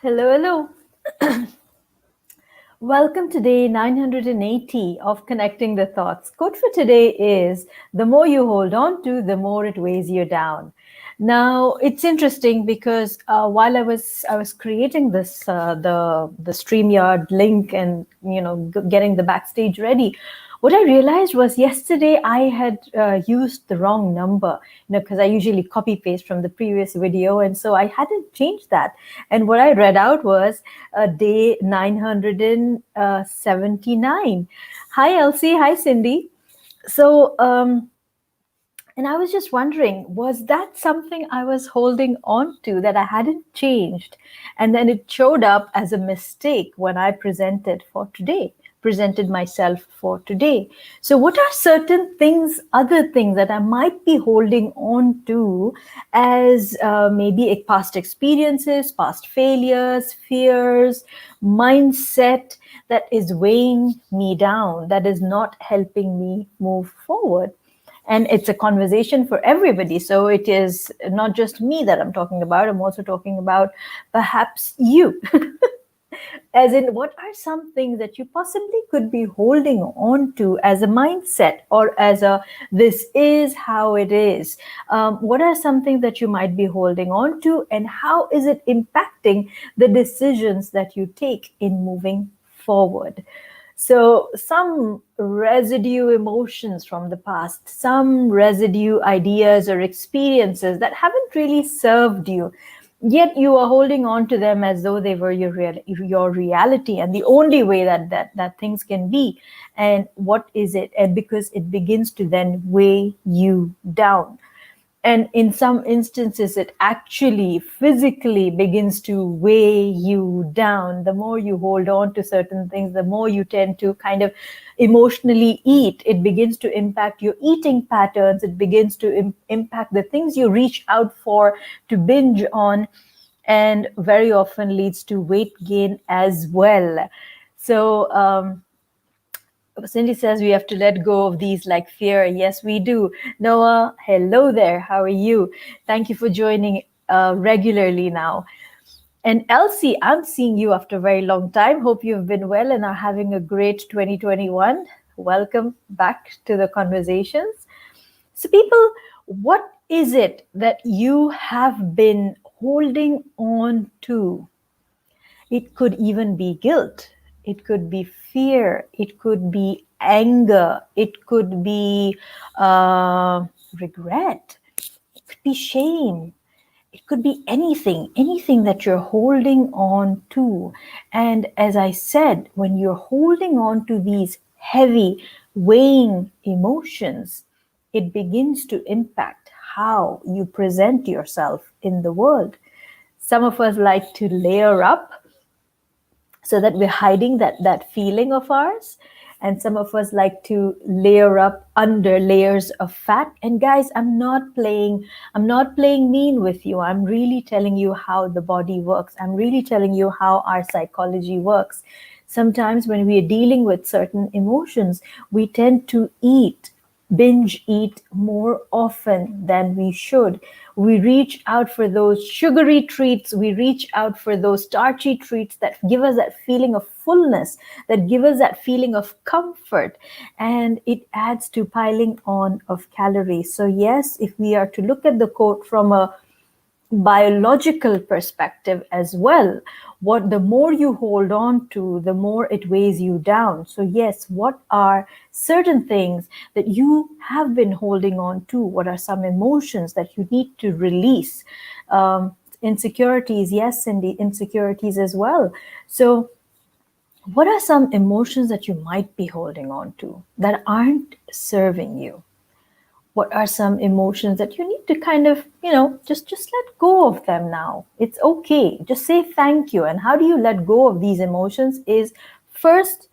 Hello, hello. Welcome to day 980 of Connecting the Thoughts. Quote for today is, the more you hold on to, the more it weighs you down. Now, it's interesting because while I was creating this the StreamYard link and getting the backstage ready, what I realized was yesterday I had used the wrong number, because I usually copy paste from the previous video, and so I hadn't changed that. And what I read out was day 979. Hi, Elsie. Hi, Cindy. So, and I was just wondering, was that something I was holding on to that I hadn't changed? And then it showed up as a mistake when I presented myself for today. So, what are certain things, other things that I might be holding on to as maybe past experiences, past failures, fears, mindset that is weighing me down, that is not helping me move forward? And it's a conversation for everybody. So it is not just me that I'm talking about. I'm also talking about perhaps you. As in, what are some things that you possibly could be holding on to as a mindset or as a this is how it is? What are some things that you might be holding on to, and how is it impacting the decisions that you take in moving forward? So some residue emotions from the past, some residue ideas or experiences that haven't really served you, yet you are holding on to them as though they were your reality and the only way that things can be. And what is it? And because it begins to then weigh you down. And in some instances, it actually physically begins to weigh you down. The more you hold on to certain things, the more you tend to kind of emotionally eat. It begins to impact your eating patterns. It begins to impact the things you reach out for to binge on, and very often leads to weight gain as well. So, Cindy says we have to let go of these like fear. Yes, we do. Noah, hello there. How are you? Thank you for joining regularly now. And Elsie, I'm seeing you after a very long time. Hope you've been well and are having a great 2021. Welcome back to the conversations. So, people, what is it that you have been holding on to? It could even be guilt. It could be fear. It could be anger. It could be regret. It could be shame. It could be anything that you're holding on to. And as I said, when you're holding on to these heavy, weighing emotions, it begins to impact how you present yourself in the world. Some of us like to layer up so that we're hiding that feeling of ours, and some of us like to layer up under layers of fat. And guys, I'm not playing mean with you. I'm really telling you how the body works. I'm really telling you how our psychology works. Sometimes when we are dealing with certain emotions, we tend to binge eat more often than we should. We reach out for those sugary treats. We reach out for those starchy treats that give us that feeling of fullness, that give us that feeling of comfort. And it adds to piling on of calories. So yes, if we are to look at the quote from a biological perspective as well, what the more you hold on to, the more it weighs you down. So yes, what are certain things that you have been holding on to? What are some emotions that you need to release? Insecurities, yes, Cindy, insecurities as well. So what are some emotions that you might be holding on to that aren't serving you? What are some emotions that you need to kind of, just let go of them now? It's okay. Just say thank you. And how do you let go of these emotions is first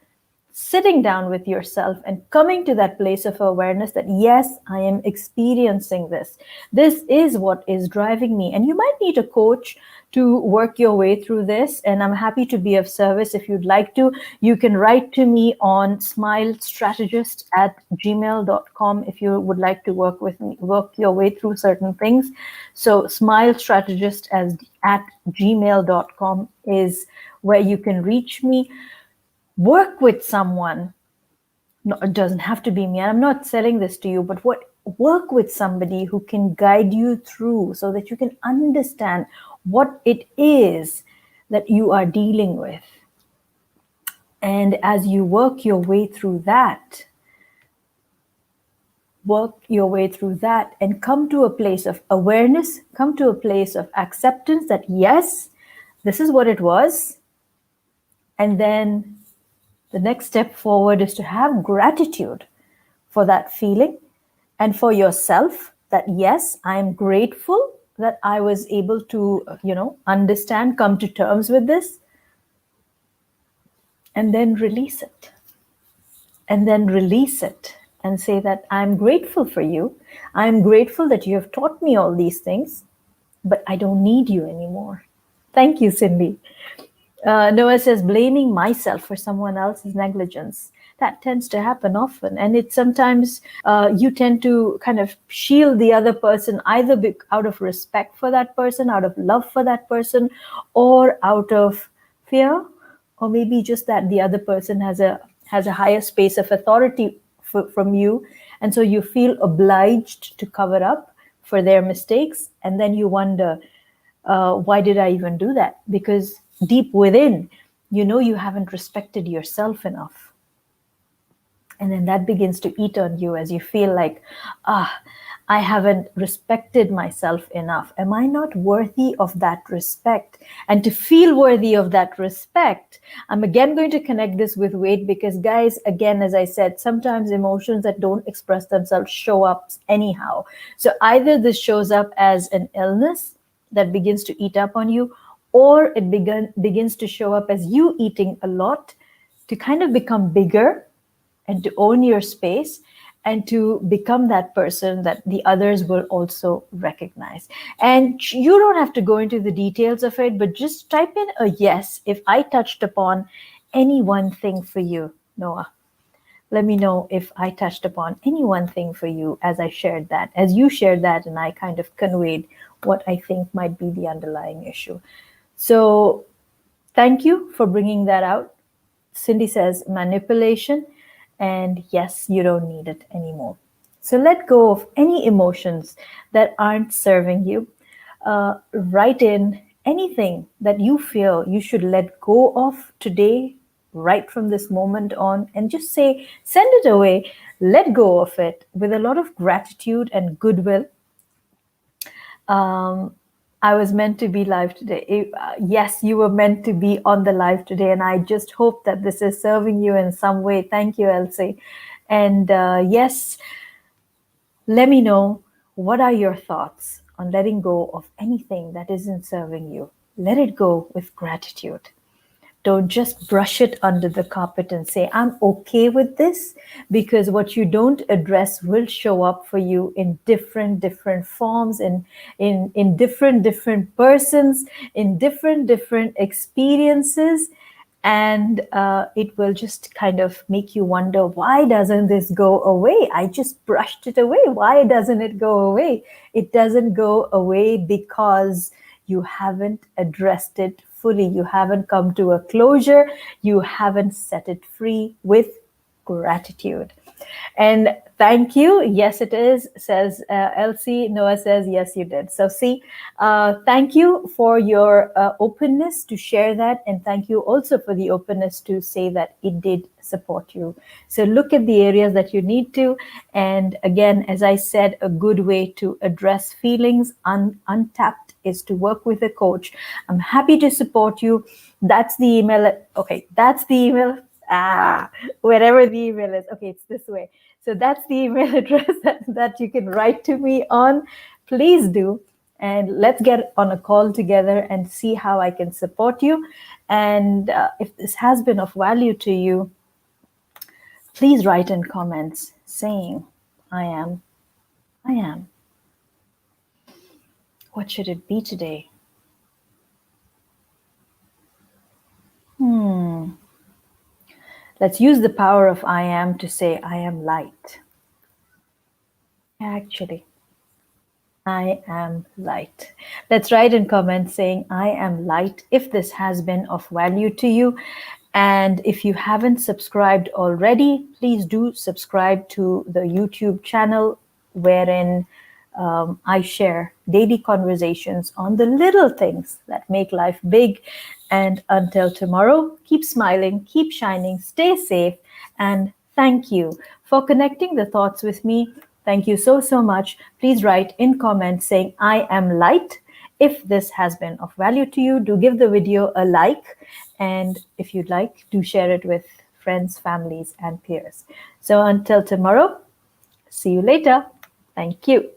sitting down with yourself and coming to that place of awareness that, yes, I am experiencing this. This is what is driving me. And you might need a coach to work your way through this. And I'm happy to be of service. If you'd like to, you can write to me on smilestrategist@gmail.com if you would like to work with me, work your way through certain things. So smilestrategist@gmail.com is where you can reach me. Work with someone. No, it doesn't have to be me. I'm not selling this to you, but work with somebody who can guide you through so that you can understand what it is that you are dealing with. And as you work your way through that, and come to a place of awareness, come to a place of acceptance that, yes, this is what it was. And then the next step forward is to have gratitude for that feeling and for yourself that, yes, I am grateful that I was able to, understand, come to terms with this, and then release it. And then release it and say that I'm grateful for you. I'm grateful that you have taught me all these things, but I don't need you anymore. Thank you, Cindy. Noah says, blaming myself for someone else's negligence. That tends to happen often. And it's sometimes you tend to kind of shield the other person, either out of respect for that person, out of love for that person, or out of fear, or maybe just that the other person has a higher space of authority from you. And so you feel obliged to cover up for their mistakes. And then you wonder, why did I even do that? Because deep within, you haven't respected yourself enough. And then that begins to eat on you as you feel like, I haven't respected myself enough. Am I not worthy of that respect? And to feel worthy of that respect, I'm again going to connect this with weight because, guys, again, as I said, sometimes emotions that don't express themselves show up anyhow. So either this shows up as an illness that begins to eat up on you, or it begins to show up as you eating a lot to kind of become bigger and to own your space and to become that person that the others will also recognize. And you don't have to go into the details of it, but just type in a yes if I touched upon any one thing for you, Noah. Let me know if I touched upon any one thing for you as I shared that, as you shared that, and I kind of conveyed what I think might be the underlying issue. So thank you for bringing that out. Cindy says manipulation, and yes, you don't need it anymore. So let go of any emotions that aren't serving you. Write in anything that you feel you should let go of today, right from this moment on, and just say, send it away, let go of it with a lot of gratitude and goodwill. I was meant to be live today. Yes, you were meant to be on the live today. And I just hope that this is serving you in some way. Thank you, Elsie. And yes, let me know, what are your thoughts on letting go of anything that isn't serving you? Let it go with gratitude. Don't just brush it under the carpet and say, I'm okay with this, because what you don't address will show up for you in different forms, in different persons, in different experiences. And it will just kind of make you wonder, why doesn't this go away? I just brushed it away. Why doesn't it go away? It doesn't go away because you haven't addressed it fully. You haven't come to a closure. You haven't set it free with gratitude. And thank you. Yes, it is, says Elsie. Noah says, yes, you did. So see, thank you for your openness to share that. And thank you also for the openness to say that it did support you. So look at the areas that you need to. And again, as I said, a good way to address feelings untapped is to work with a coach. I'm happy to support you. That's the email. Okay, that's the email. Wherever the email is. Okay, it's this way. So that's the email address that you can write to me on. Please do. And let's get on a call together and see how I can support you. And if this has been of value to you, Please write in comments saying, I am, I am. What should it be today? Let's use the power of I am to say, I am light. Actually, I am light. Let's write in comments saying, I am light if this has been of value to you. And if you haven't subscribed already, please do subscribe to the YouTube channel wherein I share daily conversations on the little things that make life big. And until tomorrow, keep smiling, keep shining, stay safe, and thank you for connecting the thoughts with me. Thank you so, so much. Please write in comments saying, I am light. If this has been of value to you, do give the video a like. And if you'd like, do share it with friends, families, and peers. So until tomorrow, see you later. Thank you.